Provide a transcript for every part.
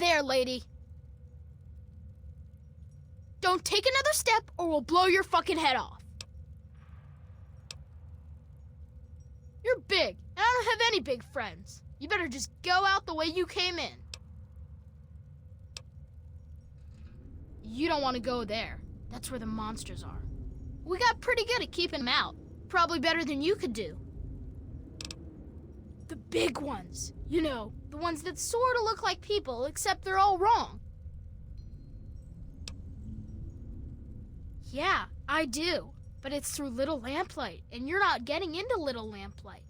there, lady. Don't take another step or we'll blow your fucking head off. You're big, and I don't have any big friends. You better just go out the way you came in. You don't want to go there. That's where the monsters are. We got pretty good at keeping them out. Probably better than you could do. The big ones. You know, the ones that sort of look like people, except they're all wrong. Yeah, I do. But it's through Little Lamplight, and you're not getting into Little Lamplight.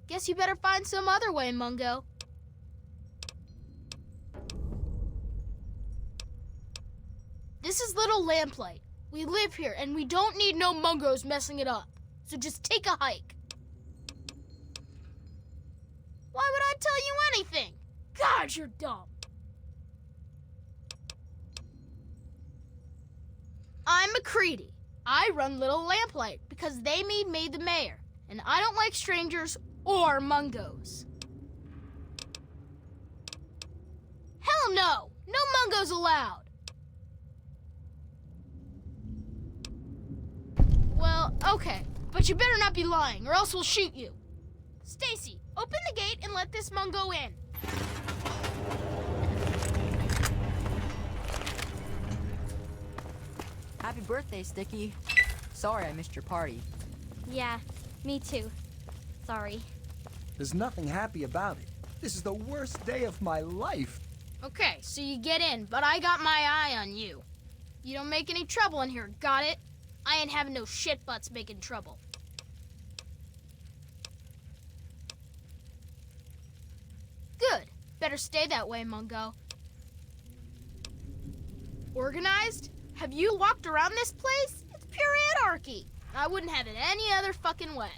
Guess you better find some other way, Mungo. This is Little Lamplight. We live here, and we don't need no Mungos messing it up. So just take a hike. Why would I tell you anything? God, you're dumb. I'm McCready. I run Little Lamplight because they made me the mayor, and I don't like strangers or Mungos. Hell no! No Mungos allowed! Well, okay, but you better not be lying or else we'll shoot you. Stacy, open the gate and let this Mungo in. Happy birthday, Sticky. Sorry I missed your party. Yeah, me too. Sorry. There's nothing happy about it. This is the worst day of my life. Okay, so you get in, but I got my eye on you. You don't make any trouble in here, got it? I ain't having no shit butts making trouble. Good. Better stay that way, Mungo. Organized? Have you walked around this place? It's pure anarchy. I wouldn't have it any other fucking way.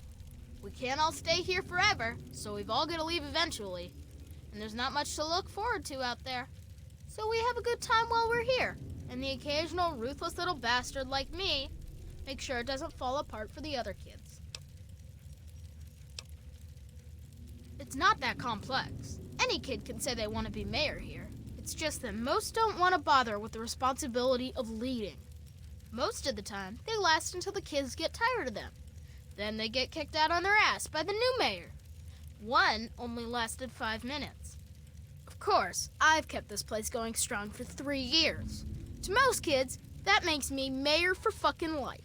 We can't all stay here forever, so we've all got to leave eventually. And there's not much to look forward to out there. So we have a good time while we're here. And the occasional ruthless little bastard like me make sure it doesn't fall apart for the other kids. It's not that complex. Any kid can say they want to be mayor here. It's just that most don't want to bother with the responsibility of leading. Most of the time, they last until the kids get tired of them. Then they get kicked out on their ass by the new mayor. One only lasted 5 minutes. Of course, I've kept this place going strong for 3 years. To most kids, that makes me mayor for fucking life.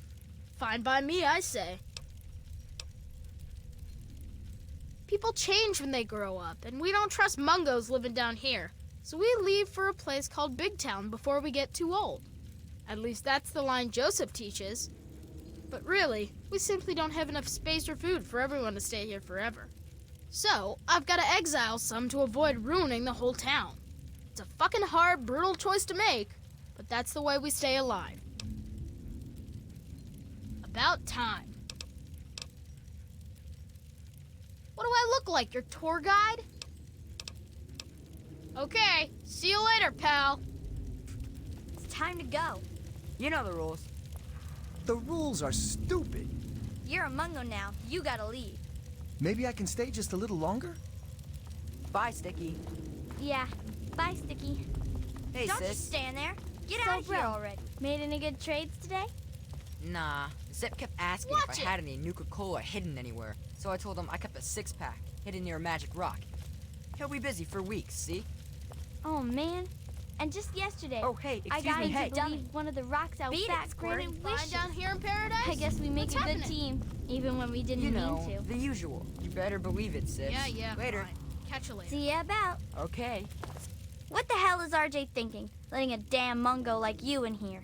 Fine by me, I say. People change when they grow up, and we don't trust Mungos living down here. So we leave for a place called Big Town before we get too old. At least that's the line Joseph teaches. But really, we simply don't have enough space or food for everyone to stay here forever. So, I've got to exile some to avoid ruining the whole town. It's a fucking hard, brutal choice to make, but that's the way we stay alive. About time. What do I look like, your tour guide? Okay, see you later, pal. It's time to go. You know the rules. The rules are stupid. You're a Mungo now. You gotta leave. Maybe I can stay just a little longer? Bye, Sticky. Yeah. Bye, Sticky. Hey, Don't sis. just stand there. Get out of here already. Made any good trades today? Nah. Zip kept asking Watch if I had any Nuka-Cola hidden anywhere. So I told him I kept a 6-pack hidden near a magic rock. He'll be busy for weeks, see? Oh, man. And just yesterday, Oh, hey, I excuse got me, him hey. to leave one of the rocks out Beat back it, Squirty. granting Fine wishes. down here in paradise? I guess we make What's a good happening? team, even when we didn't You know, mean to. the usual. You better believe it, sis. Yeah, Later. fine. Catch you later. See ya about. Okay. What the hell is RJ thinking, letting a damn Mungo like you in here?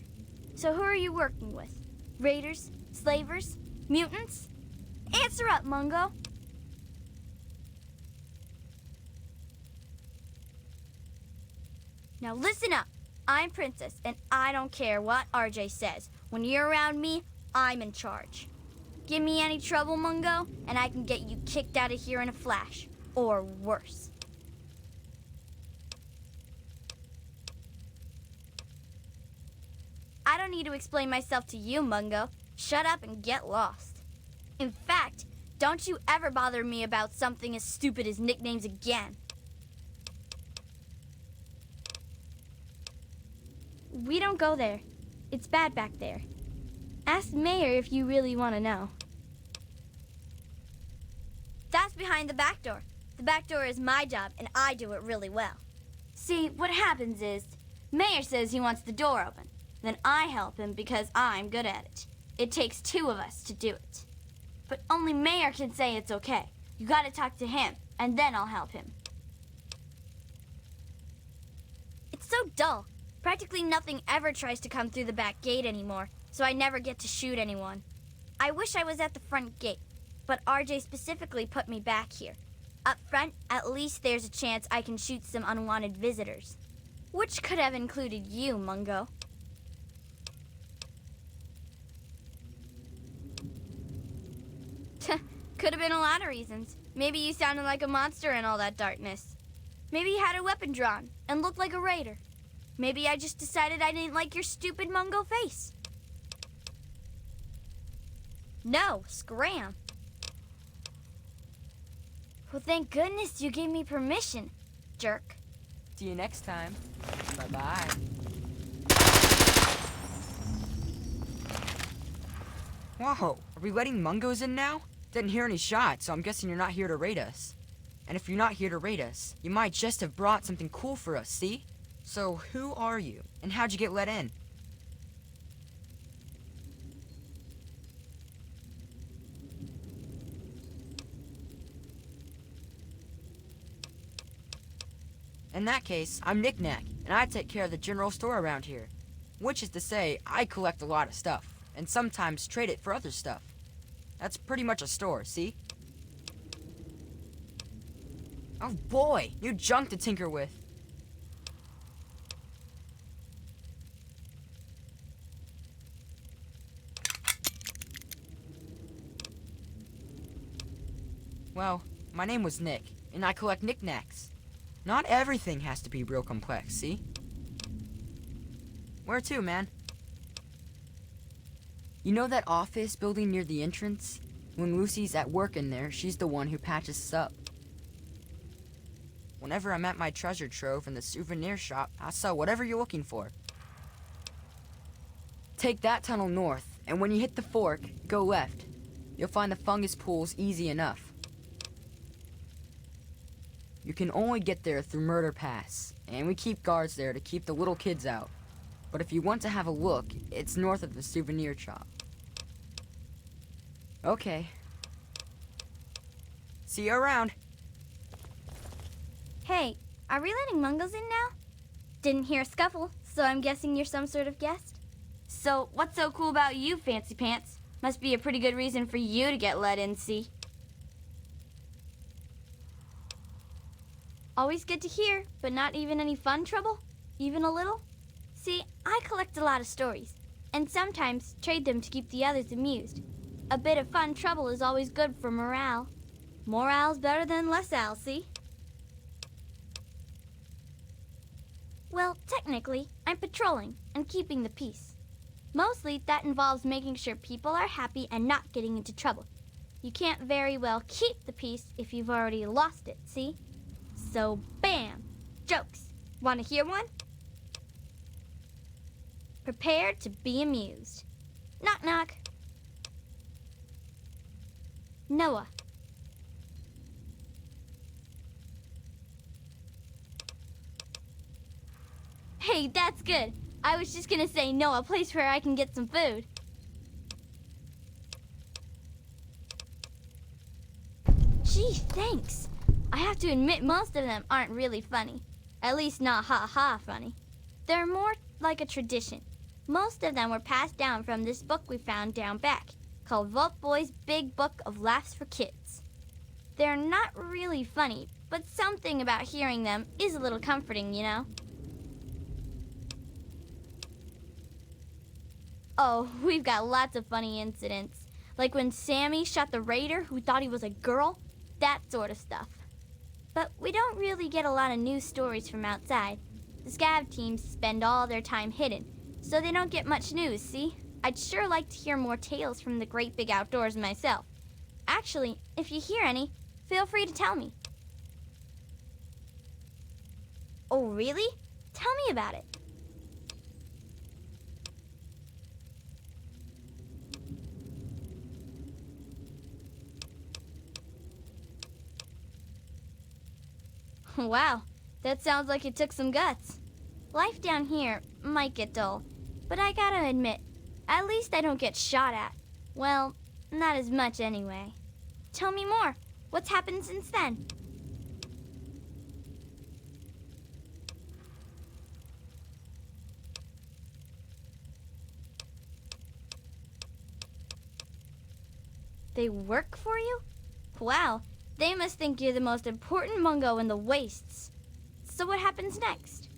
So who are you working with? Raiders? Slavers? Mutants? Answer up, Mungo. Now listen up. I'm Princess, and I don't care what RJ says. When you're around me, I'm in charge. Give me any trouble, Mungo, and I can get you kicked out of here in a flash. Or worse. I don't need to explain myself to you, Mungo. Shut up and get lost. In fact, don't you ever bother me about something as stupid as nicknames again. We don't go there. It's bad back there. Ask Mayor if you really want to know. That's behind the back door. The back door is my job, and I do it really well. See, what happens is, Mayor says he wants the door open. Then I help him because I'm good at it. It takes two of us to do it. But only Mayor can say it's okay. You gotta talk to him, and then I'll help him. It's so dull. Practically nothing ever tries to come through the back gate anymore, so I never get to shoot anyone. I wish I was at the front gate, but RJ specifically put me back here. Up front, at least there's a chance I can shoot some unwanted visitors. Which could have included you, Mungo. Could have been a lot of reasons. Maybe you sounded like a monster in all that darkness. Maybe you had a weapon drawn and looked like a raider. Maybe I just decided I didn't like your stupid Mungo face. No, scram. Well, thank goodness you gave me permission, jerk. See you next time. Bye-bye. Whoa, are we letting Mungos in now? Didn't hear any shots, so I'm guessing you're not here to raid us. And if you're not here to raid us, you might just have brought something cool for us, see? So who are you, and how'd you get let in? In that case, I'm Knick-Knack, and I take care of the general store around here. Which is to say, I collect a lot of stuff, and sometimes trade it for other stuff. That's pretty much a store, see? Oh boy, new junk to tinker with. Well, my name was Nick, and I collect knickknacks. Not everything has to be real complex, see? Where to, man? You know that office building near the entrance? When Lucy's at work in there, she's the one who patches us up. Whenever I'm at my treasure trove in the souvenir shop, I sell whatever you're looking for. Take that tunnel north, and when you hit the fork, go left. You'll find the fungus pools easy enough. You can only get there through Murder Pass, and we keep guards there to keep the little kids out. But if you want to have a look, it's north of the souvenir shop. Okay. See you around. Hey, are we letting Mungos in now? Didn't hear a scuffle, so I'm guessing you're some sort of guest? So, what's so cool about you, Fancy Pants? Must be a pretty good reason for you to get let in, see? Always good to hear, but not even any fun trouble? Even a little? See, I collect a lot of stories, and sometimes trade them to keep the others amused. A bit of fun trouble is always good for morale. Morale's better than less al, see? Well, technically, I'm patrolling and keeping the peace. Mostly, that involves making sure people are happy and not getting into trouble. You can't very well keep the peace if you've already lost it, see? So, bam! Jokes. Want to hear one? Prepare to be amused. Knock, knock. Noah. Hey, that's good. I was just gonna say Noah, a place where I can get some food. Gee, thanks. I have to admit most of them aren't really funny. At least not ha-ha funny. They're more like a tradition. Most of them were passed down from this book we found down back, called Vault Boy's Big Book of Laughs for Kids. They're not really funny, but something about hearing them is a little comforting, you know? Oh, we've got lots of funny incidents. Like when Sammy shot the raider who thought he was a girl, that sort of stuff. But we don't really get a lot of news stories from outside. The scav teams spend all their time hidden, so they don't get much news, see? I'd sure like to hear more tales from the great big outdoors myself. Actually, if you hear any, feel free to tell me. Oh, really? Tell me about it. Wow, that sounds like it took some guts. Life down here might get dull, but I gotta admit, at least I don't get shot at. Well, not as much anyway. Tell me more. What's happened since then? They work for you? Wow, they must think you're the most important Mungo in the wastes. So what happens next?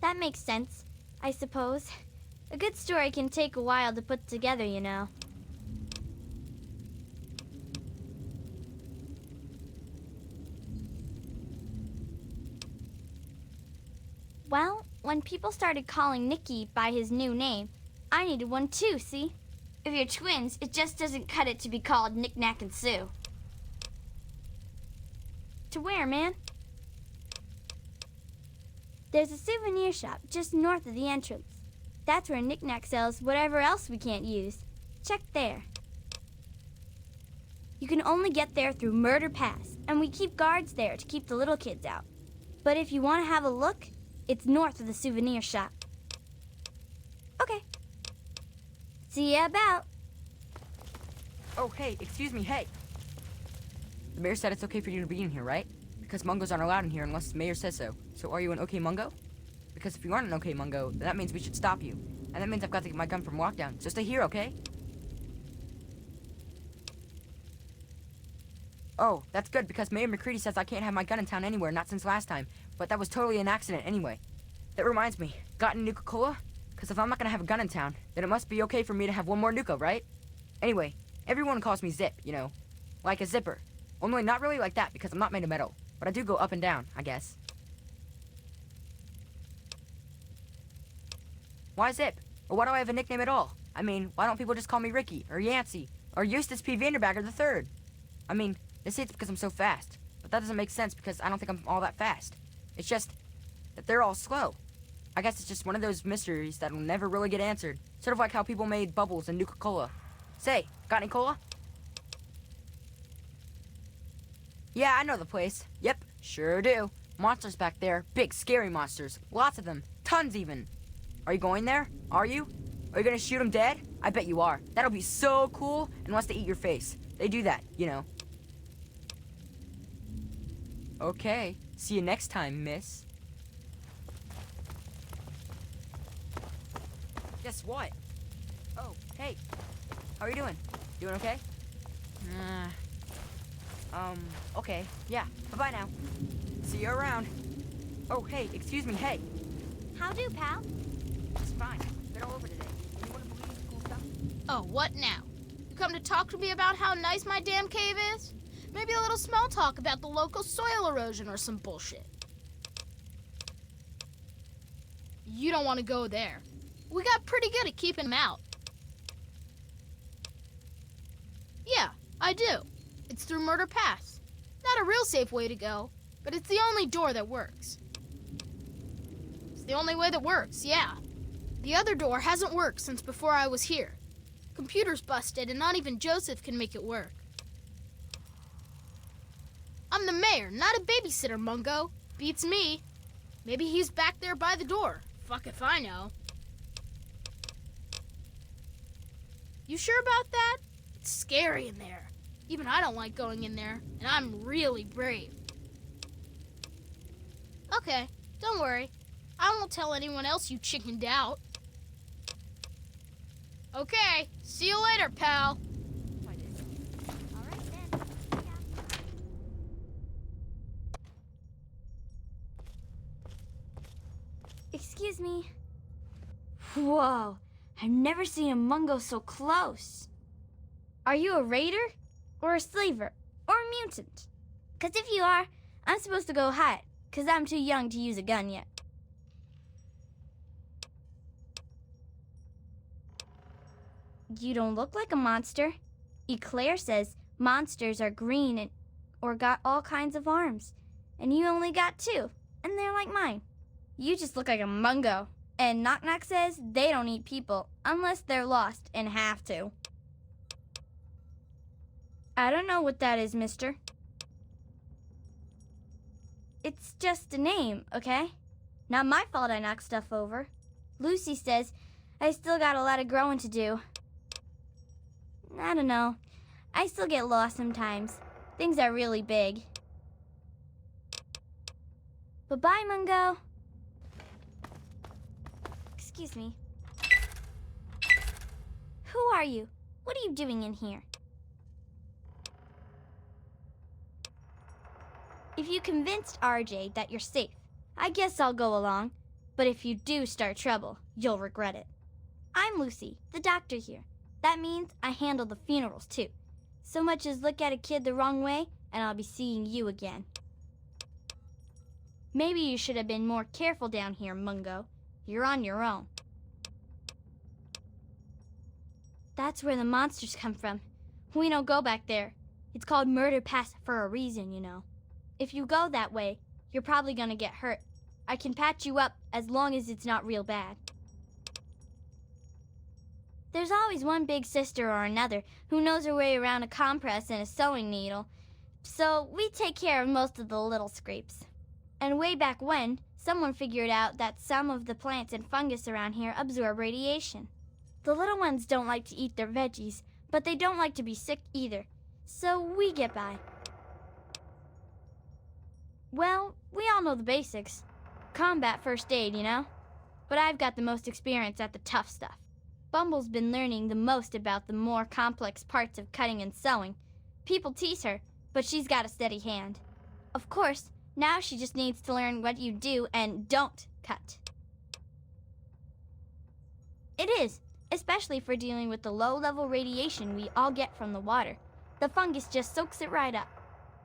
That makes sense, I suppose. A good story can take a while to put together, you know. Well, when people started calling Nicky by his new name, I needed one too, see? If you're twins, it just doesn't cut it to be called Knick Knack and Sue. To where, man? There's a souvenir shop just north of the entrance. That's where Knick Knack sells whatever else we can't use. Check there. You can only get there through Murder Pass, and we keep guards there to keep the little kids out. But if you want to have a look, it's north of the souvenir shop. Okay. See ya about. Oh, hey, excuse me, hey. The mayor said it's okay for you to be in here, right? Because Mungos aren't allowed in here unless the mayor says so. So are you an okay Mungo? Because if you aren't an okay Mungo, then that means we should stop you. And that means I've got to get my gun from lockdown. So stay here, okay? Oh, that's good, because Mayor McCready says I can't have my gun in town anywhere, not since last time. But that was totally an accident anyway. That reminds me, got any Nuka-Cola? Because if I'm not gonna have a gun in town, then it must be okay for me to have one more Nuka, right? Anyway, everyone calls me Zip, you know. Like a zipper. Only not really like that, because I'm not made of metal. But I do go up and down, I guess. Why Zip? Or why do I have a nickname at all? I mean, why don't people just call me Ricky, or Yancey, or Eustace P. Vanderbagger III? I mean, they say it's because I'm so fast. But that doesn't make sense because I don't think I'm all that fast. It's just that they're all slow. I guess it's just one of those mysteries that will never really get answered. Sort of like how people made Bubbles and Nuka-Cola. Say, got any cola? Yeah, I know the place. Yep, sure do. Monsters back there. Big, scary monsters. Lots of them. Tons, even. Are you going there? Are you? Are you gonna shoot them dead? I bet you are. That'll be so cool, unless they eat your face. They do that, you know. Okay. See you next time, miss. Guess what? Oh, hey. How are you doing? Doing okay? Okay. Yeah. Bye-bye now. See you around. Oh, hey, excuse me, hey. How do, pal? It's fine. Been all over today. You wanna believe the cool stuff? Oh, what now? You come to talk to me about how nice my damn cave is? Maybe a little small talk about the local soil erosion or some bullshit. You don't want to go there. We got pretty good at keeping them out. Yeah, I do. It's through Murder Pass. Not a real safe way to go, but it's the only door that works. It's the only way that works, yeah. The other door hasn't worked since before I was here. Computer's busted and not even Joseph can make it work. I'm the mayor, not a babysitter, Mungo. Beats me. Maybe he's back there by the door. Fuck if I know. You sure about that? It's scary in there. Even I don't like going in there, and I'm really brave. Okay, don't worry. I won't tell anyone else you chickened out. Okay, see you later, pal. All right then. Yeah. Excuse me. Whoa, I've never seen a Mungo so close. Are you a raider? Or a slaver? Or a mutant? 'Cause if you are, I'm supposed to go hide, 'cause I'm too young to use a gun yet. You don't look like a monster. Eclair says monsters are green and or got all kinds of arms. And you only got 2, and they're like mine. You just look like a Mungo. And Knock Knock says they don't eat people unless they're lost and have to. I don't know what that is, mister. It's just a name, okay? Not my fault I knocked stuff over. Lucy says I still got a lot of growing to do. I don't know. I still get lost sometimes. Things are really big. Bye-bye, Mungo. Excuse me. Who are you? What are you doing in here? If you convinced RJ that you're safe, I guess I'll go along. But if you do start trouble, you'll regret it. I'm Lucy, the doctor here. That means I handle the funerals too. So much as look at a kid the wrong way, and I'll be seeing you again. Maybe you should have been more careful down here, Mungo. You're on your own. That's where the monsters come from. We don't go back there. It's called Murder Pass for a reason, you know. If you go that way, you're probably gonna get hurt. I can patch you up as long as it's not real bad. There's always one big sister or another who knows her way around a compress and a sewing needle, so we take care of most of the little scrapes. And way back when, someone figured out that some of the plants and fungus around here absorb radiation. The little ones don't like to eat their veggies, but they don't like to be sick either, so we get by. Well, we all know the basics. Combat first aid, you know? But I've got the most experience at the tough stuff. Bumble's been learning the most about the more complex parts of cutting and sewing. People tease her, but she's got a steady hand. Of course, now she just needs to learn what you do and don't cut. It is, especially for dealing with the low-level radiation we all get from the water. The fungus just soaks it right up.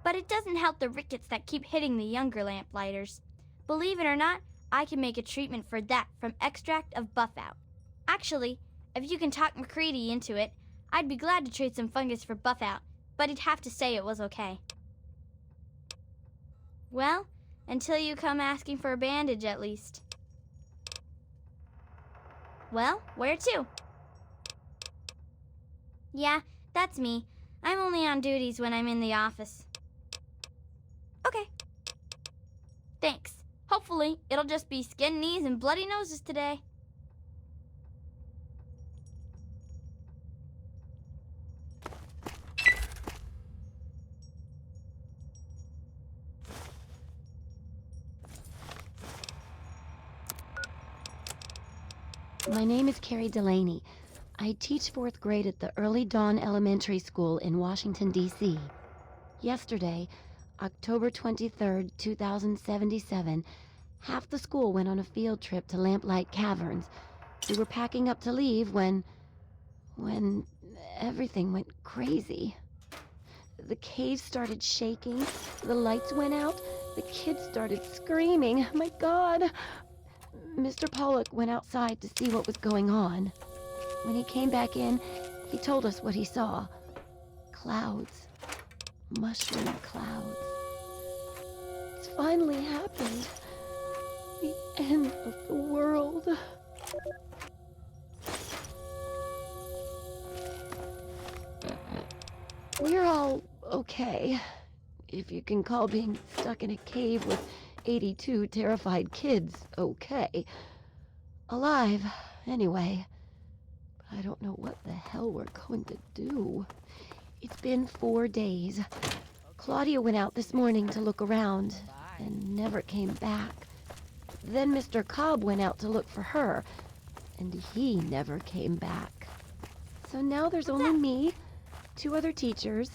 But it doesn't help the rickets that keep hitting the younger lamplighters. Believe it or not, I can make a treatment for that from extract of buffout. Actually, if you can talk McCready into it, I'd be glad to trade some fungus for buffout, but he'd have to say it was okay. Well, until you come asking for a bandage at least. Well, where to? Yeah, that's me. I'm only on duties when I'm in the office. Okay. Thanks. Hopefully, it'll just be skinned knees and bloody noses today. My name is Carrie Delaney. I teach 4th grade at the Early Dawn Elementary School in Washington, D.C. Yesterday, October 23rd, 2077, half the school went on a field trip to Lamplight Caverns. We were packing up to leave when everything went crazy. The cave started shaking, the lights went out, the kids started screaming. My God! Mr. Pollock went outside to see what was going on. When he came back in, he told us what he saw. Clouds. Mushroom clouds. It's finally happened. The end of the world. We're all okay, if you can call being stuck in a cave with 82 terrified kids okay. Alive, anyway. But I don't know what the hell we're going to do. It's been 4 days. Claudia went out this morning to look around and never came back. Then Mr. Cobb went out to look for her, and he never came back. So now there's only me, 2 other teachers,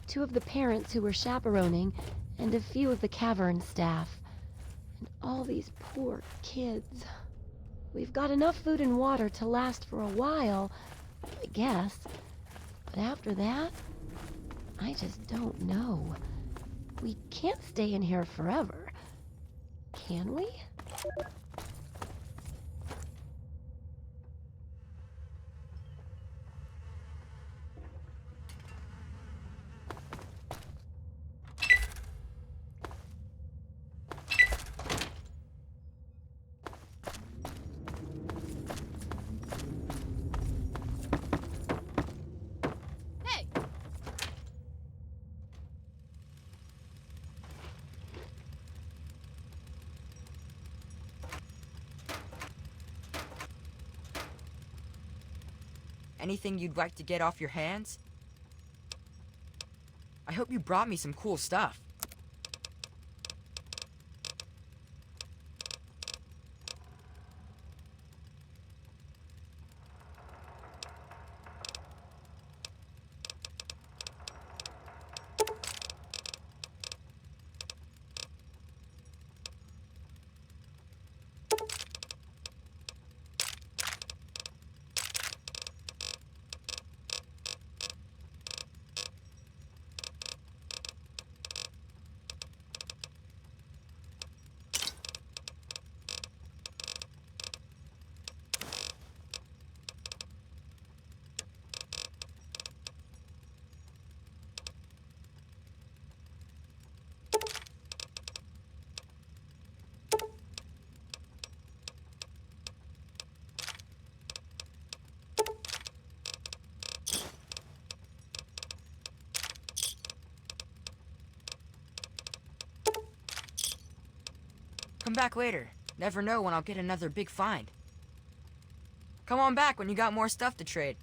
2 of the parents who were chaperoning, and a few of the cavern staff. And all these poor kids. We've got enough food and water to last for a while, I guess. But after that, I just don't know. We can't stay in here forever. Can we? Anything you'd like to get off your hands? I hope you brought me some cool stuff. Come back later. Never know when I'll get another big find. Come on back when you got more stuff to trade.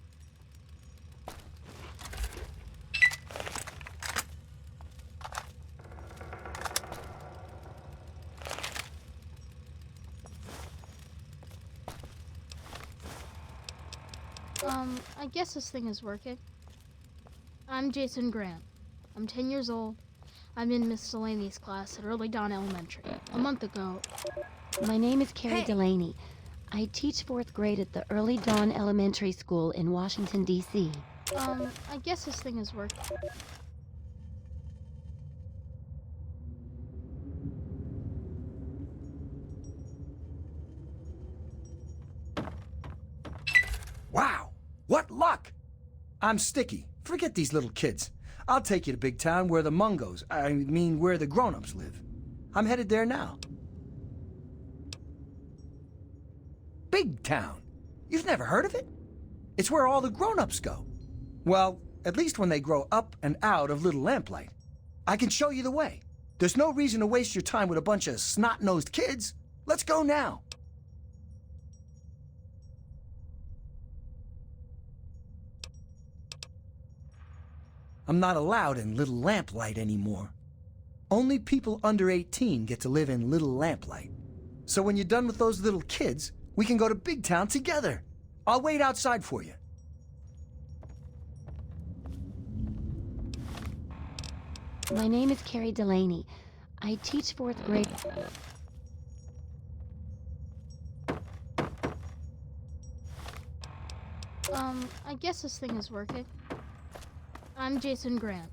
I guess this thing is working. I'm Jason Grant. I'm 10 years old. I'm in Miss Delaney's class at Early Dawn Elementary. A month ago. My name is Carrie Delaney. I teach 4th grade at the Early Dawn Elementary School in Washington, D.C. I guess this thing is working. Wow, what luck! I'm Sticky. Forget these little kids. I'll take you to Big Town where the Mungos, where the grown-ups live. I'm headed there now. Big Town? You've never heard of it? It's where all the grown-ups go. Well, at least when they grow up and out of Little Lamplight. I can show you the way. There's no reason to waste your time with a bunch of snot-nosed kids. Let's go now. I'm not allowed in Little Lamplight anymore. Only people under 18 get to live in Little Lamplight. So when you're done with those little kids, we can go to Big Town together. I'll wait outside for you. My name is Carrie Delaney. I teach 4th grade. I guess this thing is working. I'm Jason Grant.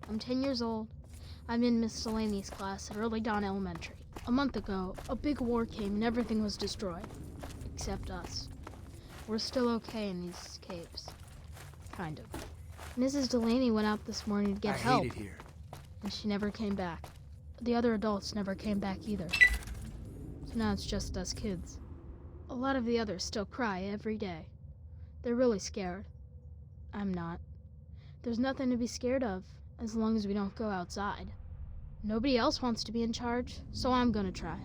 I'm 10 years old. I'm in Miss Delaney's class at Early Dawn Elementary. A month ago, a big war came and everything was destroyed. Except us. We're still okay in these caves. Kind of. Mrs. Delaney went out this morning to get help. I hate it here. And she never came back. The other adults never came back either. So now it's just us kids. A lot of the others still cry every day. They're really scared. I'm not. There's nothing to be scared of, as long as we don't go outside. Nobody else wants to be in charge, so I'm gonna try.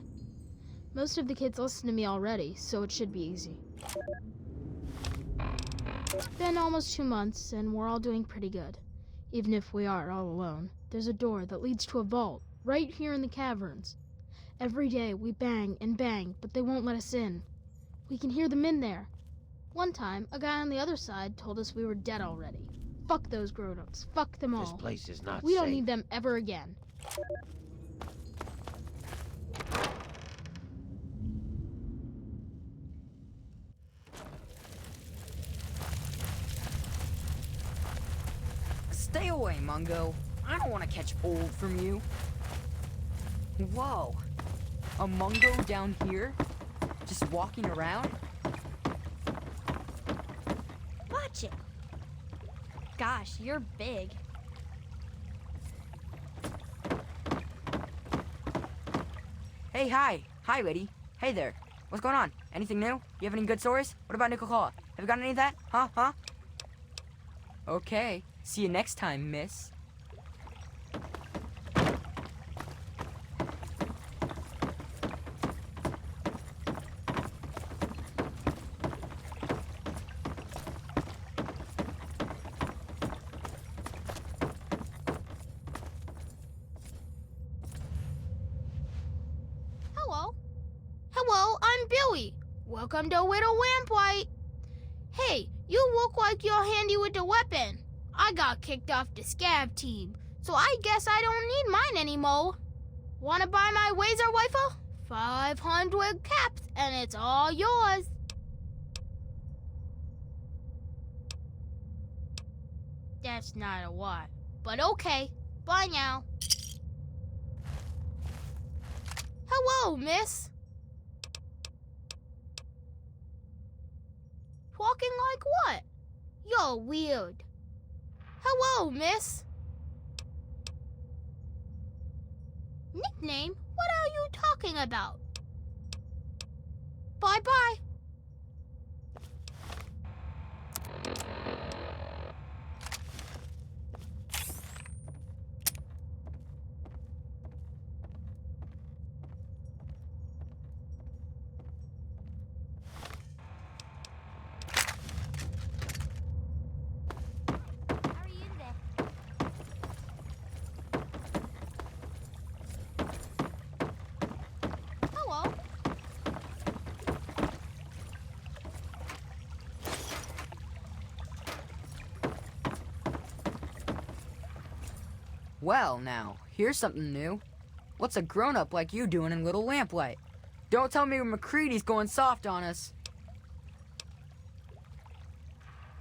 Most of the kids listen to me already, so it should be easy. It's been almost 2 months, and we're all doing pretty good. Even if we are all alone, there's a door that leads to a vault, right here in the caverns. Every day we bang and bang, but they won't let us in. We can hear them in there. One time, a guy on the other side told us we were dead already. Fuck those grown-ups. Fuck them all. This place is not We safe. don't need them ever again. Stay away, Mungo. I don't want to catch old from you. Whoa. A Mungo down here? Just walking around? Watch it. Gosh, you're big. Hey, hi. Hi, lady. Hey there. What's going on? Anything new? You have any good stories? What about Nickel-Cola? Have you got any of that? Huh? Okay. See you next time, miss. friend Billy. Welcome to Widow Lamplight. Hey, you look like you're handy with the weapon. I got kicked off the scav team, so I guess I don't need mine anymore. Wanna buy my laser rifle? 500 caps, and it's all yours. That's not a lot, but okay. Bye now. Hello, miss. Talking like what? You're weird. Hello, miss. Nickname? What are you talking about? Bye-bye. How are you today? Hello. Well, now, here's something new. What's a grown-up like you doing in Little Lamplight? Don't tell me McCready's going soft on us.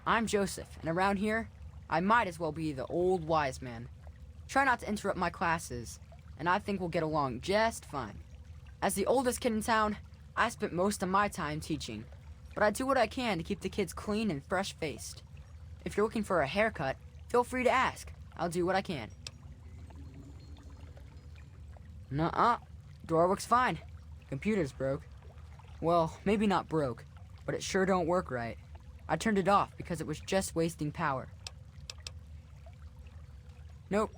I'm Joseph, and around here, I might as well be the old wise man. Try not to interrupt my classes, and I think we'll get along just fine. As the oldest kid in town, I spent most of my time teaching, but I do what I can to keep the kids clean and fresh-faced. If you're looking for a haircut, feel free to ask. I'll do what I can. Nuh-uh. Door works fine. Computer's broke. Well, maybe not broke, but it sure don't work right. I turned it off because it was just wasting power. Nope.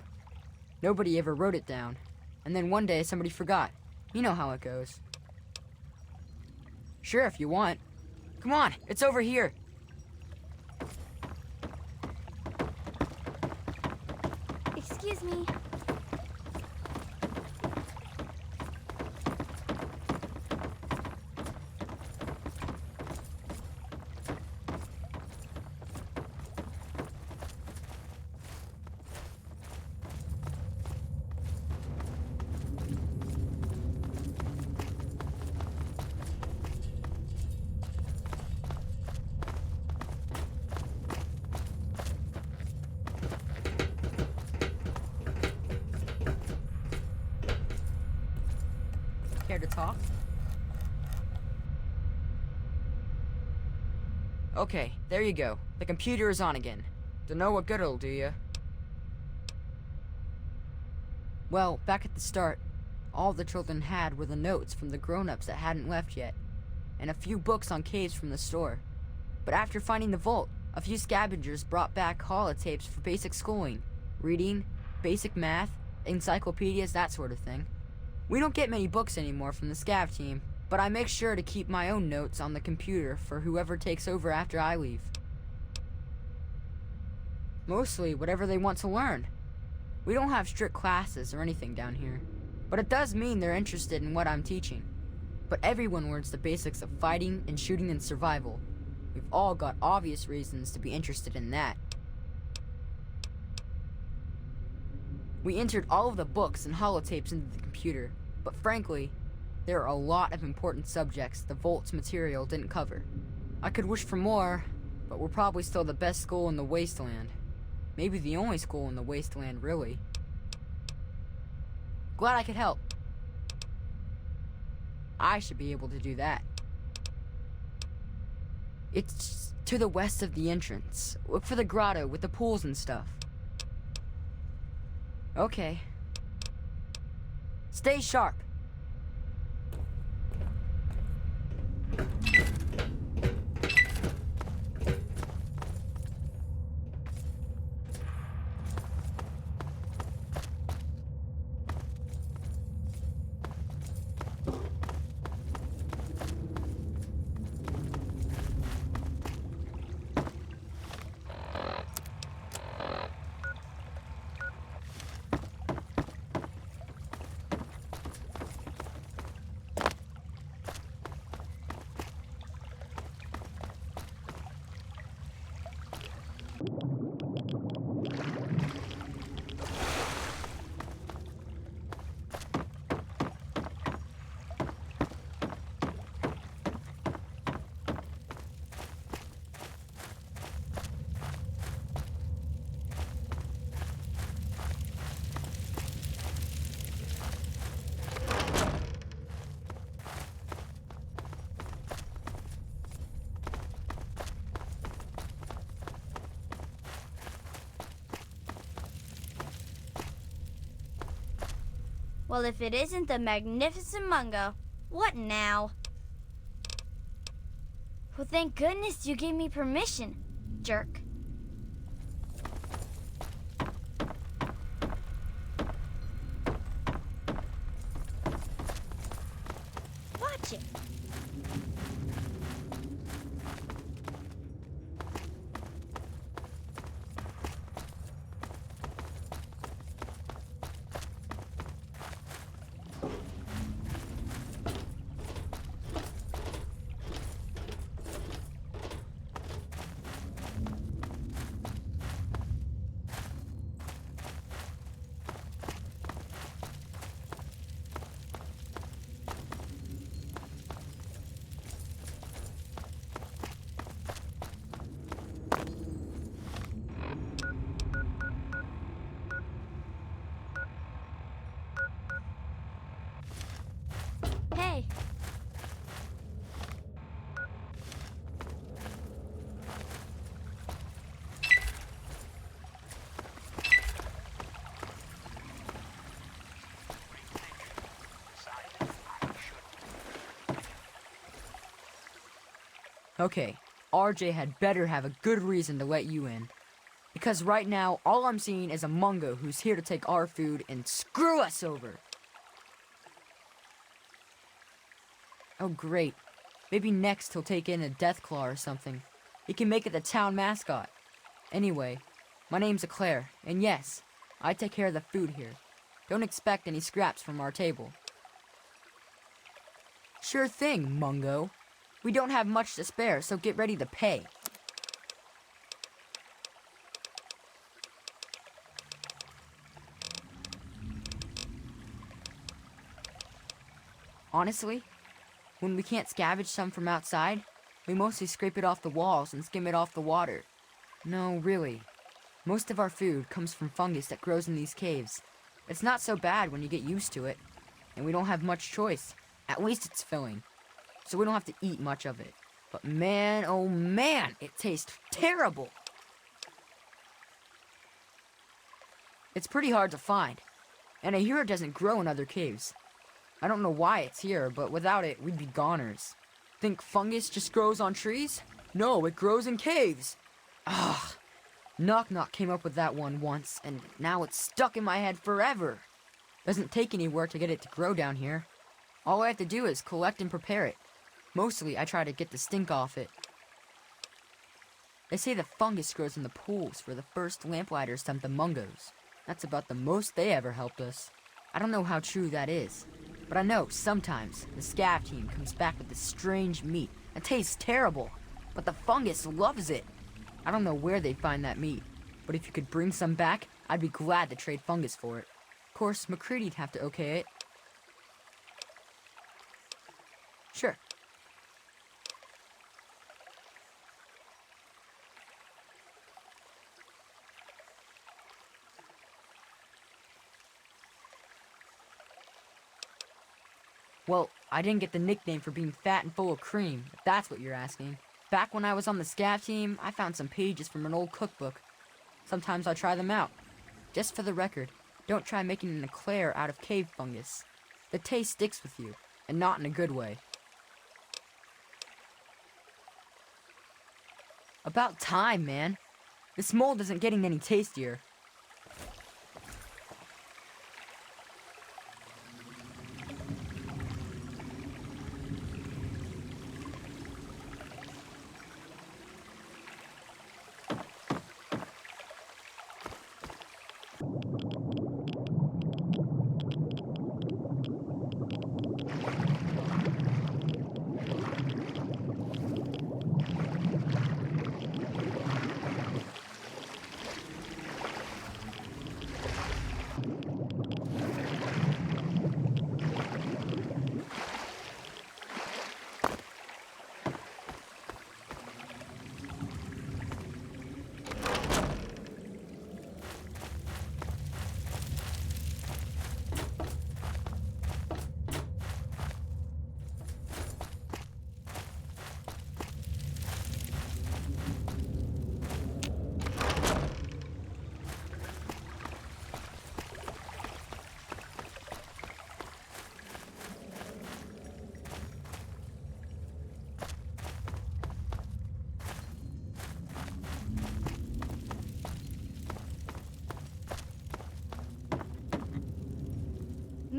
Nobody ever wrote it down. And then one day somebody forgot. You know how it goes. Sure, if you want. Come on, it's over here. Excuse me. Care to talk? Okay, there you go. The computer is on again. Don't know what good it'll do ya. Well, back at the start, all the children had were the notes from the grown-ups that hadn't left yet, and a few books on caves from the store. But after finding the vault, a few scavengers brought back holotapes for basic schooling, reading, basic math, encyclopedias, that sort of thing. We don't get many books anymore from the scav team, but I make sure to keep my own notes on the computer for whoever takes over after I leave. Mostly whatever they want to learn. We don't have strict classes or anything down here, but it does mean they're interested in what I'm teaching. But everyone learns the basics of fighting and shooting and survival. We've all got obvious reasons to be interested in that. We entered all of the books and holotapes into the computer, but frankly, there are a lot of important subjects the Vault's material didn't cover. I could wish for more, but we're probably still the best school in the Wasteland. Maybe the only school in the Wasteland, really. Glad I could help. I should be able to do that. It's to the west of the entrance. Look for the grotto with the pools and stuff. Okay. Stay sharp. Well, if it isn't the magnificent Mungo, what now? Well, thank goodness you gave me permission, jerk. Watch it. Hey. Okay, RJ had better have a good reason to let you in. Because right now, all I'm seeing is a Mungo who's here to take our food and screw us over. Oh great. Maybe next he'll take in a Deathclaw or something. He can make it the town mascot. Anyway, my name's Eclair, and yes, I take care of the food here. Don't expect any scraps from our table. Sure thing, Mungo. We don't have much to spare, so get ready to pay. Honestly, when we can't scavenge some from outside, we mostly scrape it off the walls and skim it off the water. No, really. Most of our food comes from fungus that grows in these caves. It's not so bad when you get used to it, and we don't have much choice. At least it's filling, so we don't have to eat much of it. But man, oh man, it tastes terrible! It's pretty hard to find, and I hear it doesn't grow in other caves. I don't know why it's here, but without it, we'd be goners. Think fungus just grows on trees? No, it grows in caves! Ah, Knock Knock came up with that one once, and now it's stuck in my head forever. Doesn't take any work to get it to grow down here. All I have to do is collect and prepare it. Mostly, I try to get the stink off it. They say the fungus grows in the pools where the first lamplighters sent the Mungos. That's about the most they ever helped us. I don't know how true that is, but I know sometimes the scav team comes back with this strange meat. It tastes terrible, but the fungus loves it. I don't know where they find that meat, but if you could bring some back, I'd be glad to trade fungus for it. Of course, McCready'd have to okay it. Sure. Well, I didn't get the nickname for being fat and full of cream, if that's what you're asking. Back when I was on the scav team, I found some pages from an old cookbook. Sometimes I try them out. Just for the record, don't try making an eclair out of cave fungus. The taste sticks with you, and not in a good way. About time, man. This mold isn't getting any tastier.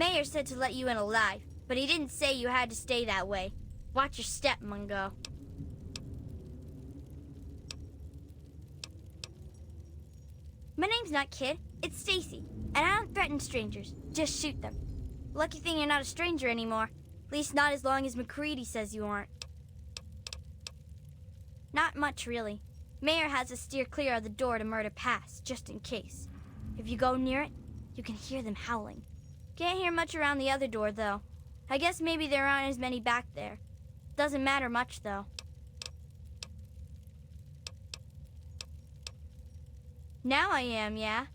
Mayor said to let you in alive, but he didn't say you had to stay that way. Watch your step, Mungo. My name's not Kid, it's Stacy, and I don't threaten strangers, just shoot them. Lucky thing you're not a stranger anymore, at least not as long as McCready says you aren't. Not much, really. Mayor has us steer clear of the door to Murder Pass, just in case. If you go near it, you can hear them howling. Can't hear much around the other door, though. I guess maybe there aren't as many back there. Doesn't matter much, though. Now I am, yeah.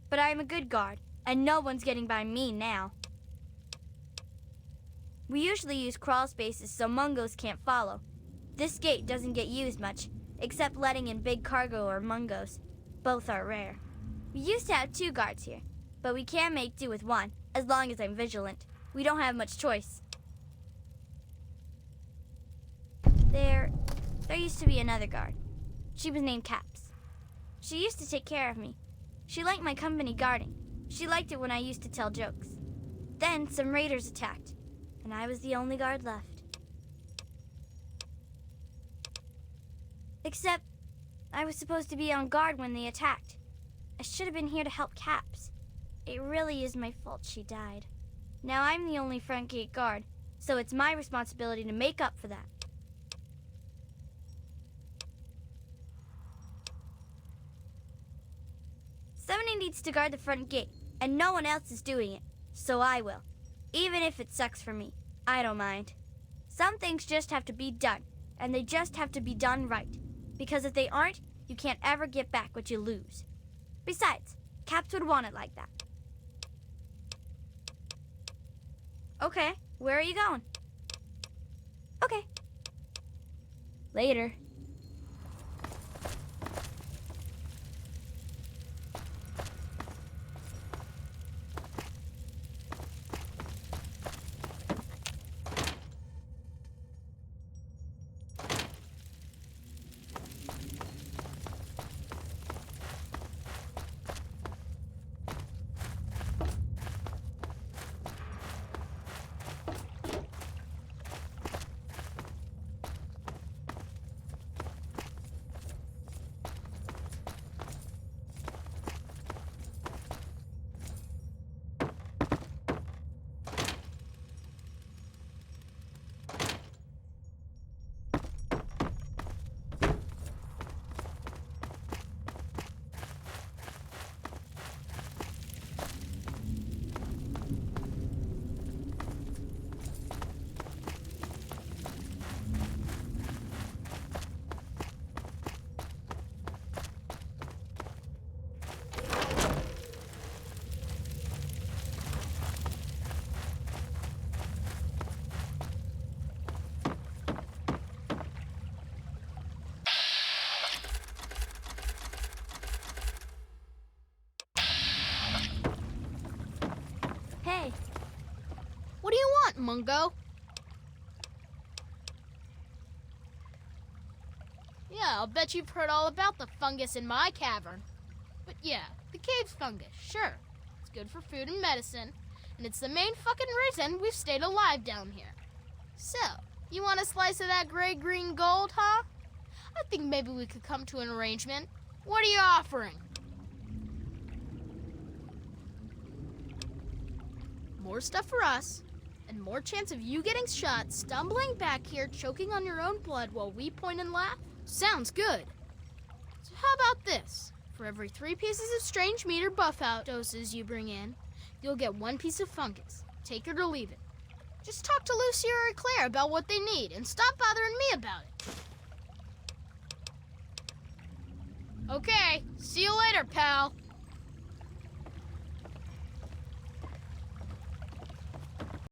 But I'm a good guard, and no one's getting by me now. We usually use crawl spaces so Mungos can't follow. This gate doesn't get used much, except letting in big cargo or Mungos. Both are rare. We used to have 2 guards here, but we can make do with 1, as long as I'm vigilant. We don't have much choice. There used to be another guard. She was named Caps. She used to take care of me. She liked my company guarding. She liked it when I used to tell jokes. Then some raiders attacked, and I was the only guard left. Except, I was supposed to be on guard when they attacked. I should have been here to help Caps. It really is my fault she died. Now I'm the only front gate guard, so it's my responsibility to make up for that. Somebody needs to guard the front gate, and no one else is doing it, so I will. Even if it sucks for me, I don't mind. Some things just have to be done, and they just have to be done right. Because if they aren't, you can't ever get back what you lose. Besides, Caps would want it like that. Okay, where are you going? Okay. Later. Hey. What do you want, Mungo? Yeah, I'll bet you've heard all about the fungus in my cavern. But yeah, the cave's fungus, sure. It's good for food and medicine, and it's the main fucking reason we've stayed alive down here. So, you want a slice of that gray-green gold, huh? I think maybe we could come to an arrangement. What are you offering? More stuff for us, and more chance of you getting shot, stumbling back here, choking on your own blood while we point and laugh? Sounds good. So how about this? For every 3 pieces of strange meat or buff-out doses you bring in, you'll get 1 piece of fungus. Take it or leave it. Just talk to Lucy or Claire about what they need, and stop bothering me about it. Okay, see you later, pal.